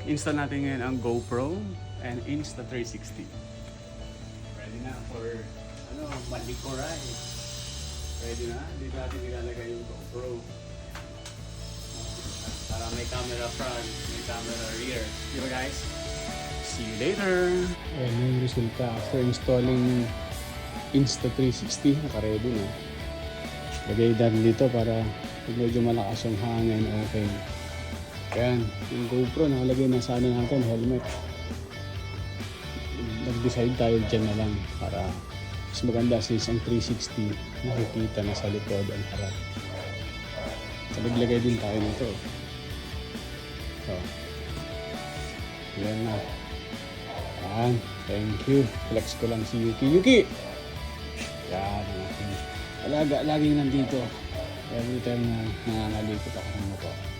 install natin ngayon ang GoPro and Insta360. Ready na for malikuray. Ready na? Dito natin ilalagay yung GoPro. Para may camera front, may camera rear. Diba guys? See you later! Ayan yung resulta after installing Insta360. Naka-ready na. Lagay din dito para pag medyo malakas yung hangin, okay. Ayan, yung GoPro nakalagay na sana natin, helmet. Nag-decide tayo dyan na lang para mas maganda since ang 360 nakikita na sa likod ang harap. So, naglagay din tayo nito. So, yan na. Ayan, thank you. Flex ko lang si Yuki. Yuki! Yan, ang aking alaga, laging nandito. Every time na nangangalikot ako ng motor.